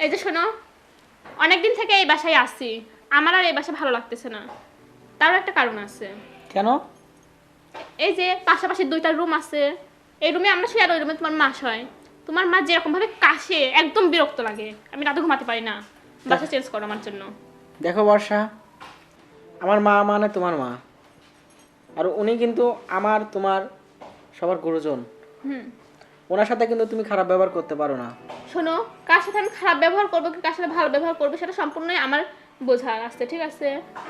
এই যে শোনো, অনেকদিন থেকে এই বাসায় আসছি, আমার আর এই বাসা ভালো লাগতেছে না। তারও একটা কারণ আছে। কেন? এই যে পাশাপাশি দুইটা রুম আছে, এই রুমে আমরা শুই আর ওই রুমে তোমার মা শোয়। তোমার মা যেরকম ভাবে কাশে একদম বিরক্ত লাগে, আমি রাতে ঘুমাতে পারি না। বাসা চেঞ্জ করো আমার জন্য। দেখো বর্ষা, আমার মা মানে তোমার মা, আর উনি কিন্তু আমার তোমার সবার গুরুজন। হুম। ওনার সাথে কিন্তু তুমি খারাপ ব্যবহার করতে পারো না। শোনো, কার সাথে আমি খারাপ ব্যবহার করবো কি কার সাথে ভালো ব্যবহার করবো সেটা সম্পূর্ণই আমার বোঝার আছে, ঠিক আছে?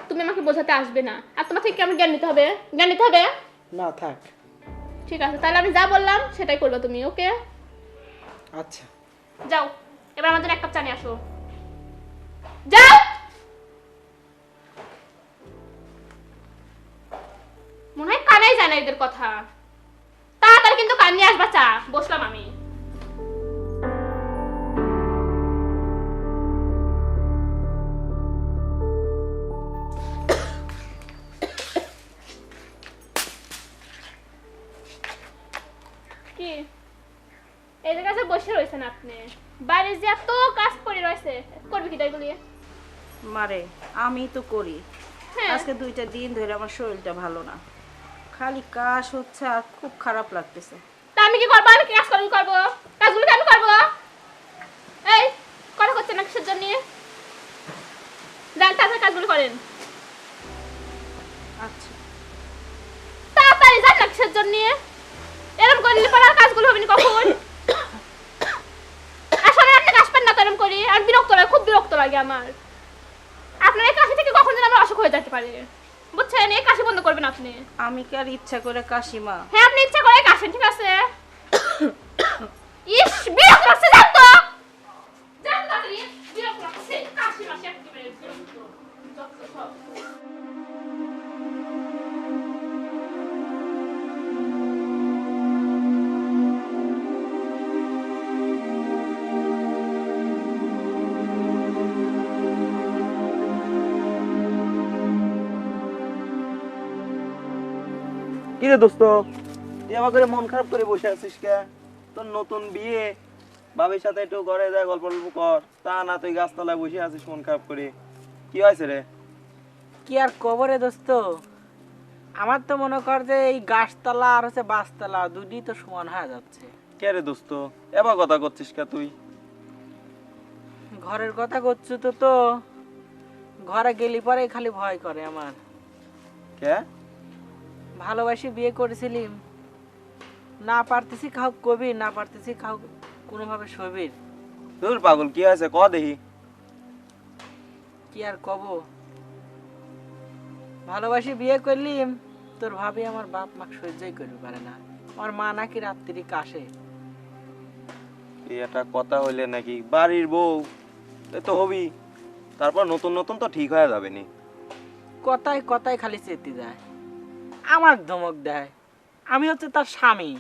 তুমি আমাকে বোঝাতে আসবে না, আর তোমার থেকে আমার জ্ঞান নিতে হবে। জ্ঞান নিতে হবে। না থাক। ঠিক আছে, তাহলে আমি যা বললাম সেটাই করবে তুমি, ওকে? আচ্ছা। যাও, এবার আমাদের এক কাপ চা নিয়ে আসো। যাও। মনে হয় কানেই যায় না এদের কথা। তাড়াতাড়ি কিন্তু কান নিয়ে আসবা চা। বসলাম আমি। কি এই জায়গায় যে বসে রয়েছেন আপনি? বাইরে যে এত কাজ পড়ে রয়েছে, করবে কি তাইগুলি? মারে আমি তো করি। হ্যাঁ। আজকে 2টা দিন ধরে আমার শরীরটা ভালো না, খালি কাশ হচ্ছে আর খুব খারাপ লাগতেছে। তা আমি কি করবো? আমি কি কাজ করবো? কাজগুলো কি আমি করবো? এই কথা করছেন না কিসের জন্য? যান তাড়াতাড়ি কাজগুলো করেন। আচ্ছা তাড়াতাড়ি যান না কিসের জন্য? এরকম করলে পরে আর কাজগুলো হবে না কখন? আসলে আপনি কাজ পান না তো এরকম করি, আর বিরক্ত লাগে, খুব বিরক্ত লাগে আমার। আপনার এই কাশি থেকে কখন যেন আমার অসুখ হয়ে যেতে পারে, বুঝছেন? এই কাশি বন্ধ করবেন আপনি। আমি কি আর ইচ্ছা করে কাশি মা? হ্যাঁ, আপনি ইচ্ছা করে কাশেন, ঠিক আছে? ইস, বিরক্ত লাগছে, যান তো। যান তাড়াতাড়ি, বিরক্ত লাগছে, কাশি মাসি একেবারে বিরক্ত। যত সব। কি রে দোস্ত, তুই আমার করে মন খারাপ করে বসে আছিস কে? তোর নতুন বিয়ে, বাবির সাথে একটু ঘরে যায় গল্প টল্প কর, তা না তুই গাছতলায় বসে আছিস মন খারাপ করে। কি হয়েছে রে? কি আর কবরে দোস্ত, আমার তো মনে কর যে এই গাছতলা আর হচ্ছে বাসতলা দুটি তো সমান হয়ে যাচ্ছে। কে রে দোস্ত, এবার কথা করছিস কে তুই? ঘরের কথা করছো তো তো ঘরে গেলি পরে খালি ভয় করে আমার। কে? ভালোবাসি বিয়ে করেছিলিম, না পারতেছি খাও কবি, না পারতেছি খাও কোনোভাবে সবির। তোর পাগল কি হয়েছে ক দেখি। কি আর কব, ভালোবাসি বিয়ে করলিম, তোর ভাবি আমার বাপ মা সহ্যই করতে পারে না। আমার মা নাকি রাত্রি কাশে। এই একটা কথা হইলে নাকি? বাড়ির বউ এ তো হবি, তারপর নতুন নতুন তো ঠিক হয়ে যাবে নি। কথায় কথায় খালি চেতে যায়, আমার ধমক দেয়। আমি হচ্ছে তার স্বামী।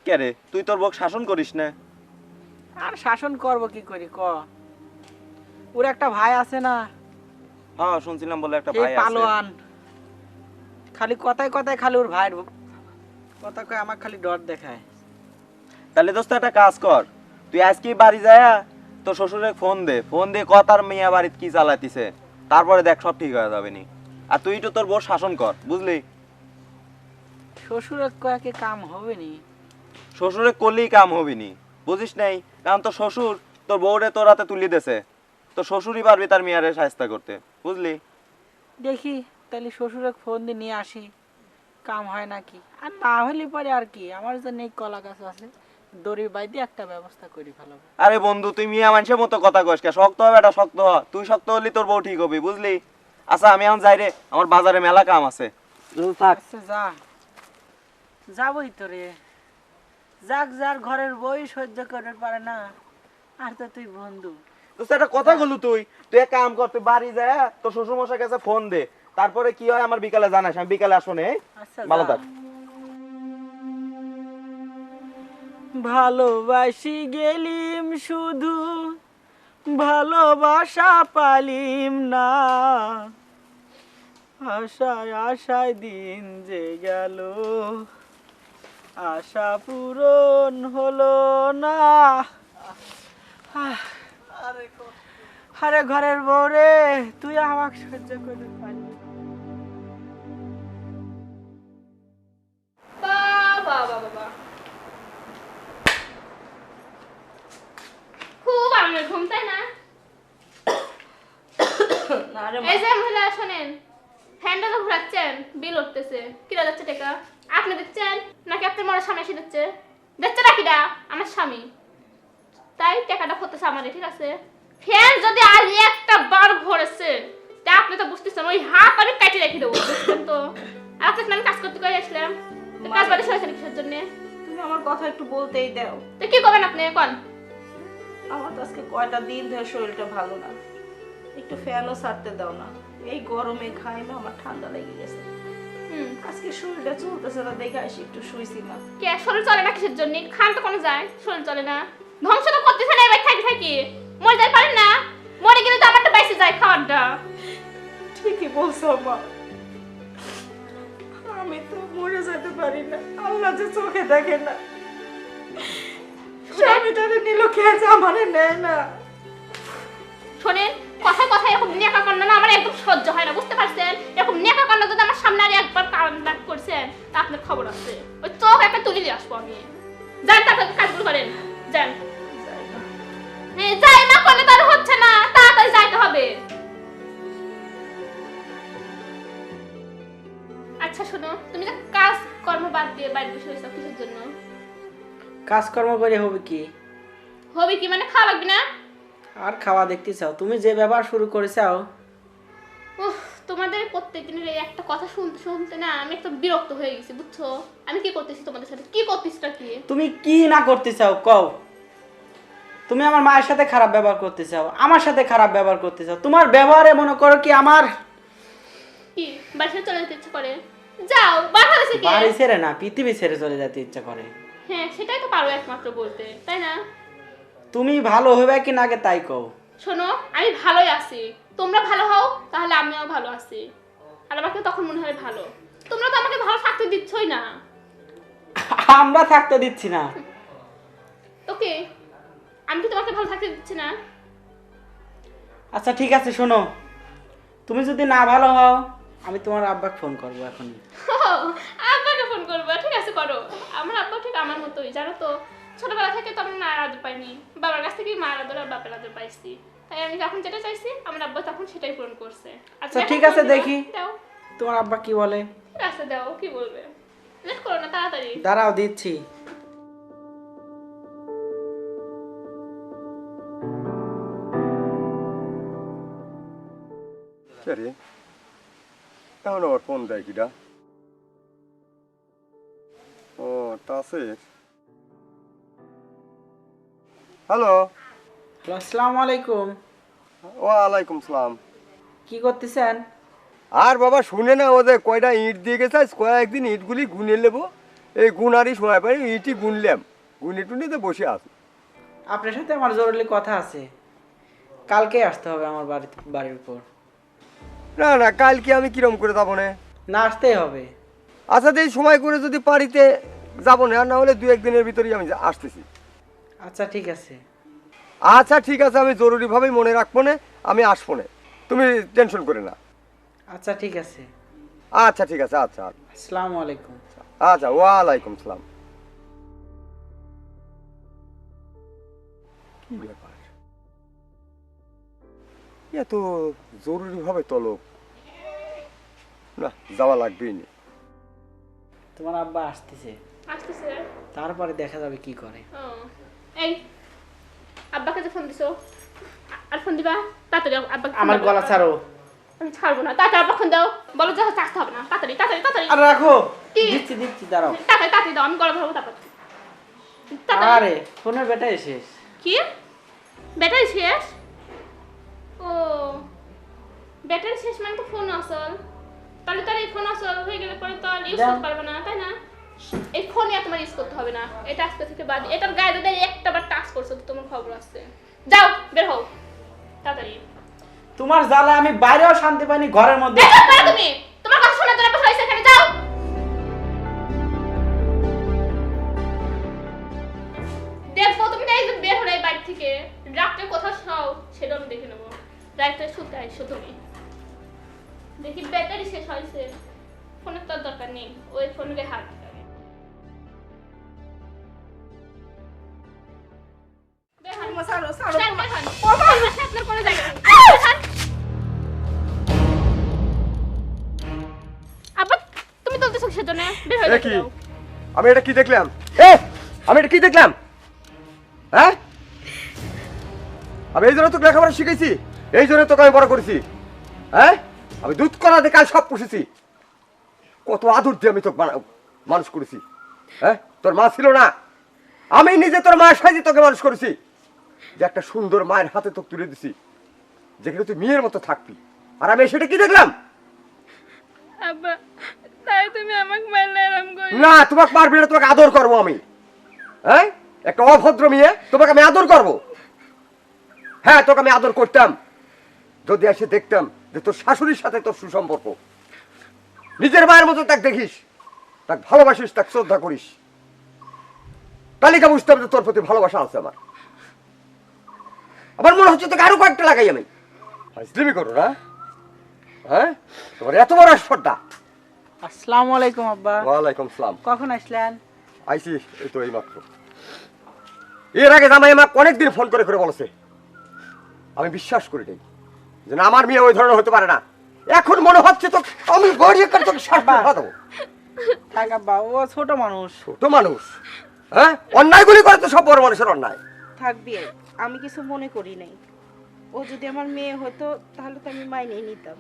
কে রে, তুই তোর বউ শাসন করিস না? আর শাসন করব কি করি ক? ওর একটা ভাই আছে না, হ্যাঁ শুনছিলাম বলে একটা সেই ভাই আছে। পালোয়ান। খালি কথায় কথায় খালি ওর ভাইয়ের কথা কয়, আমার খালি ডর দেখায়। তাহলে দোস্ত একটা কাজ কর, তুই আজকে বাড়ি যায় তোর শ্বশুরে ফোন দে, ফোন দিয়ে কথার মেয়া বাড়িতে কি চালাতিছে, তারপরে দেখ সব ঠিক হয়ে যাবে নি। আর তুই তো তোর বউ শাসন কর, বুঝলি? শ্বশুরের কয়েকে কাম হবে নি। শ্বশুরে করলেই কাম হবি নি, বুঝিস নাই? কারণ তোর শ্বশুর তোর বউরে তোর হাতে তুলি দেছে, তোর শ্বশুরই পারবি তার মেয়ারে সাহায্য করতে, বুঝলি? দেখি তাহলে শ্বশুরে ফোন দিয়ে নিয়ে আসি, কাম হয় নাকি। আর না হলে পরে আর কি, আমার জন্য এই কলা গাছ আছে, দড়ি বাইতে একটা ব্যবস্থা করি ফেলাবো। আরে বন্ধু, তুই মিয়া মানুষের মতো কথা কইস কে? শক্ত হবে, এটা শক্ত হ, তুই শক্ত হলি তোর বউ ঠিক হবে, বুঝলি? আচ্ছা আমি এখন যাই রে, আমার বাজারে মেলা কাম আছে। থাক। আচ্ছা যা, যাবই তো রে। যাক, যার ঘরের বই সহ্য করতে পারে না, আর তো তুই বন্ধু। তো একটা কথা বলু, তুই তুই এক কাম কর, তুই বাড়ি যায় তোর শ্বশুর মশাই কাছে ফোন দে, তারপরে কি হয় আমার বিকালে জানাস, আমি বিকালে আসবো নে। আচ্ছা ভালো যা। থাক। ভালোবাসি গেলিম শুধু, ভালোবাসা পালিম না, আশায় আশায় দিন যে গেল, আশা পূরণ হলো না। আরে ঘরের বউ রে, তুই আমাকে সহ্য করতে পারবি? বাবা বাবা, খুব আমার ঘুম, তাই না? না রে মা, এই যে মহিলা শোনেন, ফ্যানটা তো ঘুরাচ্ছেন, বিল উঠতেছে, কিরা যাচ্ছে টাকা? আপনি দিচ্ছেন নাকি আপনার মনে স্বামী এসে দিচ্ছে? দিচ্ছে না কিরা? আমার স্বামী। তাই টাকাটা করতেছে আমারে, ঠিক আছে? ফ্যান যদি আর একটা বার ঘুরেছে, তা আপনি তো বুঝতেছেন, ওই হাত আমি কাটি রেখে দেবো, বুঝছেন তো? আর আপনাকে আমি কাজ করতে করে আসলাম, তো কাজ বাড়ি সরেছেন কিসের জন্য? তুমি আমার কথা একটু বলতেই দাও। তো কি করবেন আপনি এখন? আমার তো আজকে কয়টা দিন ধরে শরীরটা ভালো না, একটু ফ্যানও ছাড়তে দাও না। এই গরমে ঘামে আমার ঠান্ডা লেগে গেছে। আজকে শরীরটা চলতেছে না, দেখে আসি একটু শুইছিলাম। কে শরীর চলে না কিসের জন্য? খান তো কোনো যায়, শরীর চলে না। ধ্বংস তো করতেছে না এবার, থাকি থাকি মরে যাই পারেন না? মরে গেলে তো আমারটা বাইসে যায় খাবারটা। ঠিকই বলছো মা, আমি তো মরে যেতে পারি না, আল্লাহ যে চোখে দেখে না। স্বামীটারে নিল খেয়েছে, আমারে নেয় না। শোনেন, কথায় কথায় এরকম নেকা কান্না না আমার একদম সহ্য হয় না, বুঝতে পারছেন? এরকম নেকা কান্না যদি আমার সামনে আর একবার কান্না করছেন, তা আপনার খবর আছে, ওই চোখ একটা তুলে দিয়ে আসবো আমি। যান তাড়াতাড়ি কাজগুলো করেন, যান। হ্যাঁ যাই না করলে তার হচ্ছে না, তাড়াতাড়ি যাইতে হবে। আচ্ছা শোনো, তুমি যে কাজ কর্ম বাদ দিয়ে বাড়ি বসে রয়েছো কিসের জন্য? কাজকর্ম করে হবে কি? হবে কি মানে খাওয়া লাগবে না? আর খাওয়া দেখতে চাও? তুমি যে ব্যবহার শুরু করেছাও, উফ, তোমাদের প্রত্যেকদিনের এই একটা কথা শুনতে শুনতে না আমি একটু বিরক্ত হয়ে গেছি, বুঝছো? আমি কি করতেছি তোমাদের সাথে, কি করতেছিটা কি? তুমি কি না করতে চাও কও? তুমি আমার মায়ের সাথে খারাপ ব্যবহার করতে চাও, আমার সাথে খারাপ ব্যবহার করতে চাও। তোমার ব্যবহারে মনে করো কি আমার কি বাসা চলে যেতে ইচ্ছে করে? যাও, বাসা আছে কি? বাড়ি ছেড়ে না, পৃথিবী ছেড়ে চলে যেতে ইচ্ছা করে। হ্যাঁ সেটাই তো পারো একমাত্র বলতে, তাই না? তুমি ভালো হবে কি না আগে তাই কও। শোনো, আমি ভালোই আছি, তোমরা ভালো হও তাহলে আমিও ভালো আছি, আর আমাকে তখন মনে হয় ভালো। তোমরা তো আমাকে ভালো থাকতে দিচ্ছই না। আমরা থাকতে দিচ্ছি না। তো কি, আমি কি তোমাকে ভালো থাকতে দিচ্ছি না? আচ্ছা ঠিক আছে, শোনো, তুমি যদি না ভালো হও আমি তোমার আব্বাকে ফোন করবো এখন। আব্বাকে ফোন করবো? ঠিক আছে করো। আমার আব্বা ঠিক আমার মতোই, জানো তো, ছোটবেলা থেকে তো আমি মায়ের আদর পাইনি, বাবার কাছ থেকে মায়ের আদর আর বাপের আদর পাইছি, তাই আমি যখন যেটা চাইছি আমার আব্বা তখন সেটাই পূরণ করছে। আচ্ছা ঠিক আছে, দেখি দাও। তোমার আব্বা কি বলে। ঠিক আছে দাও, কি বলবে? লেট করো না, তাড়াতাড়ি। দাঁড়াও দিচ্ছি। রে এখন আবার ফোন দেয় কিটা? ও তাসে, হ্যালো। হ্যালো, আসসালামু আলাইকুম। ওয়ালাইকুম সালাম। কি করতেছেন? আর বাবা শুনে না, ওদের কয়টা ইট দিয়ে গেছে, কয়েকদিন ইটগুলি গুনে নেবো। এই গুনারই সময় পাই, ইটই গুনলাম, গুনে টুনিতে বসে আছি। আপনার সাথে আমার জরুরি কথা আছে, কালকে আসতে হবে আমার বাড়ির উপর। না না, কালকে আমি কিরম করে যাবো না? না আসতেই হবে। আচ্ছা এই সময় করে যদি পারিতে যাবো না, আর না হলে দু একদিনের ভিতরেই আমি আসতেছি। আচ্ছা ঠিক আছে। আচ্ছা ঠিক আছে, আমি জরুরিভাবেই মনে রাখবো না, আমি আসবো না, তুমি টেনশন করে না। আচ্ছা ঠিক আছে। আচ্ছা ঠিক আছে, আচ্ছা আসসালামু আলাইকুম। আচ্ছা, ওয়ালাইকুম সালাম। কি ব্যাপার, এত জরুরিভাবে তলব? না, যাওয়া লাগবেই না। তোমার আব্বা আসতেছে, আসতেছে। তারপরে দেখা যাবে কি করে। ও, এই আব্বাকে যে ফোন দিছো, আর ফোন দিবা তাড়াতাড়ি। আব্বাকে ফোন আমার দাও। গলা ছাড়ো। আমি ছাড়বো না, তাড়াতাড়ি আব্বা ফোন দাও, বলো যে হচ্ছে আসতে হবে না, তাড়াতাড়ি তাড়াতাড়ি তাড়াতাড়ি আর রাখো, কি? দিচ্ছি দিচ্ছি, দাঁড়াও। তাড়াতাড়ি তাড়াতাড়ি দাও, আমি গলা ধরবো তারপর। তাড়াতাড়ি। আরে ফোনের ব্যাটারি শেষ। কি ব্যাটারি শেষ? ও, ব্যাটারি শেষ মানে তো ফোন আসল, তাহলে তার এই ফোন আসল হয়ে গেলে পরে তো আর ইউজ করতে পারবে না, তাই না? এই ফোনে আর তোমার ইউজ করতে হবে না, এটা আজকে থেকে বাদ। এটার গায়ে যদি একটা বার টাচ করছো তো তোমার খবর আছে। যাও, বের হও তাড়াতাড়ি। তোমার জ্বালা আমি বাইরেও শান্তি পাইনি, ঘরের মধ্যে। এই চুপ করো তুমি, তোমার কথা শোনার জন্য বসে আছি এখানে, যাও। দেখো তুমি তো এই যে বের হলে বাড়ি থেকে রাত্রে কোথাও শোও সেটা আমি দেখে নেবো। রাত্রে শুতে আইসো তুমি। দেখি ব্যাটারি শেষ হয়েছে, ফোনের তো আর দরকার নেই, ওই ফোনে হাত দিতে মা ছাড়ো ছাড়ো আপনার কোনো জায়গা নেই। আবার তুমি তুলতেছো কিসের জন্য? বের হয়ে এ কি? যাও। আমি এটা কি দেখলাম? আমি এটা কি দেখলাম? হ্যাঁ, আমি এই জন্য তোকে লেখাপড়া শিখেছি, এই জন্য তোকে আমি বড় করেছি। হ্যাঁ, আমি দুধ কলা দিয়ে কাল সব পুষেছি, কত আদর দিয়ে আমি তোকে মানুষ করেছি। হ্যাঁ, তোর মা ছিল না, আমি নিজে তোর মায়ের সাথে তোকে মানুষ করেছি, যে একটা সুন্দর মায়ের হাতে তোকে তুলে দিছি, যেখানে তুই মেয়ের মতো থাকবি। আর আমি সেটা কি দেখলাম? আব্বা তাই তুমি আমাকে মারলে আরাম করি না, তোমাকে মারবি না, তোমাকে আদর করবো আমি। হ্যাঁ, একটা অভদ্র মেয়ে, তোমাকে আমি আদর করবো। হ্যাঁ, তোকে আমি আদর করতাম যদি এসে দেখতাম যে তোর শাশুড়ির সাথে তোর সুসম্পর্ক, নিজের মায়ের মতো তাকে দেখিস, তাকে ভালোবাসিস, তাকে শ্রদ্ধা করিস, তালিকা বুঝতাম যে তোর প্রতি ভালোবাসা আছে আমার। আমার মনে হচ্ছে তোকে আরো কয়েকটা লাগাই আমি। হাজলিমি করো না? হ্যাঁ, তোমার এত বড় স্পর্ধা। আসসালামু আলাইকুম আব্বা। ওয়ালাইকুম সালাম। কখন আসলেন? আইসি এই তো এই মাত্র। এর আগে জামাই আমাকে অনেকদিন ফোন করে করে বলেছে, আমি বিশ্বাস করি নাই যে না, আমার মেয়ে ওই ধরনের হতে পারে না। এখন মনে হচ্ছে তো আমি গড়িয়ে করে তোকে শাসন দেবো। থাক আব্বা, ও ছোট মানুষ। ছোট মানুষ, হ্যাঁ, অন্যায়গুলি করে তো সব বড় মানুষের অন্যায়। থাকবি, আমি কিছু মনে করি নাই। ও যদি আমার মেয়ে হতো তাহলে তো আমি মাইনে নিতাম।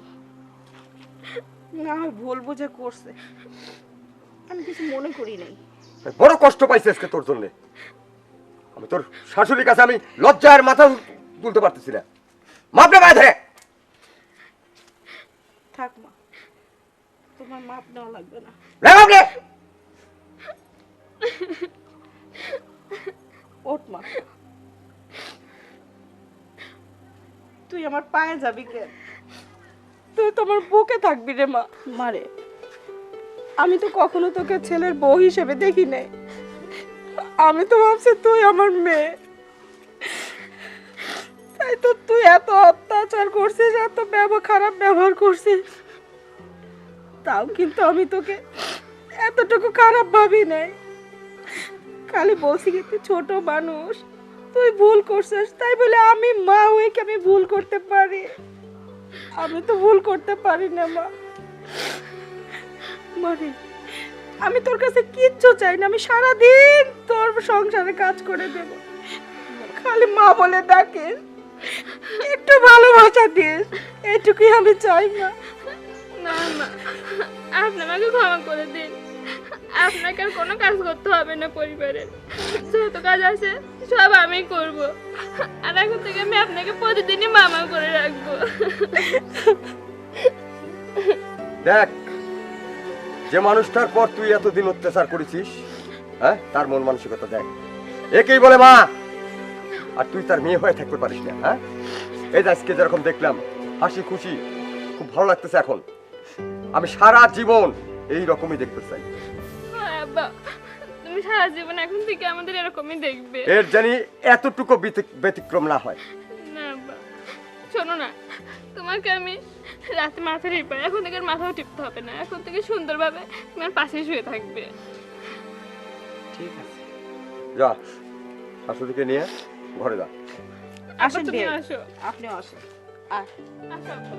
না হয় ভুল বুঝে করছে, আমি কিছু মনে করি নাই। বড় কষ্ট পাইছি আজকে তোর জন্য। আমি তোর শাশুড়ির কাছে আমি লজ্জার মাথা তুলতে পারতেছি না। মাপলে গায়ে ধরে থাক মা, তোমার মাপ নেওয়া লাগবে না। রে মাপলে। ওঠ মা, তুই আমার পায়ে যাবি কে? তুই তোমার বুকে থাকবি রে মা। মারে, আমি তো কখনো তোকে ছেলের বউ হিসেবে দেখি নাই। আমি তো ভাবছি তুই আমার মেয়ে, তাই তো তুই এত অত্যাচার করছিস, এত খারাপ ব্যবহার করছিস। তাও কিন্তু আমি তোকে এতটুকু খারাপ ভাবি নাই। খালি বলছি কি তুই ছোট মানুষ, তুই ভুল করছিস, তাই বলে আমি মা হয়ে কি আমি ভুল করতে পারি? আমি তো ভুল করতে পারি না মা। মানে আমি তোর কাছে কিচ্ছু চাই না, আমি সারাদিন তোর সংসারে কাজ করে দেব। খালি মা বলে ডাকে, একটু ভালোবাসা দিস, এইটুকুই আমি চাই মা। না মা, আপনি আমাকে ক্ষমা করে দিন। আপনাকে আর কোনো কাজ করতে হবে না, পরিবারের যত কাজ আছে সব আমি করব। আর এখন থেকে আমি আপনাকে প্রতিদিনই মামা করে রাখবো। দেখ, যে মানুষটার পর তুই এতদিন অত্যাচার করেছিস, হ্যাঁ, তার মন মানসিকতা দেখ। একেই বলে মা, আর তুই তার মেয়ে হয়ে থাকতে পারিস না। হ্যাঁ, এই যে আজকে যেরকম দেখলাম হাসি খুশি, খুব ভালো লাগতেছে। এখন আমি সারা জীবন এই রকমই দেখতে চাই। হ্যাঁ আব্বা, তুমি সারা জীবন এখন থেকে আমাদের এরকমই দেখবে। এর জানি এতটুকু ব্যতিক্রম না হয়। না আব্বা, শোনো না, তোমাকে আমি রাতে মাথা টিপাই, এখন থেকে আর মাথাও টিপতে হবে না। এখন থেকে সুন্দরভাবে তোমার পাশে শুয়ে থাকবে। ঠিক আছে। যা, শাশুড়িকে নিয়ে ঘরে যা। আব্বা, আসেন তুমি বিয়ে, আসো। আপনিও আসেন। আর আসো আব্বা।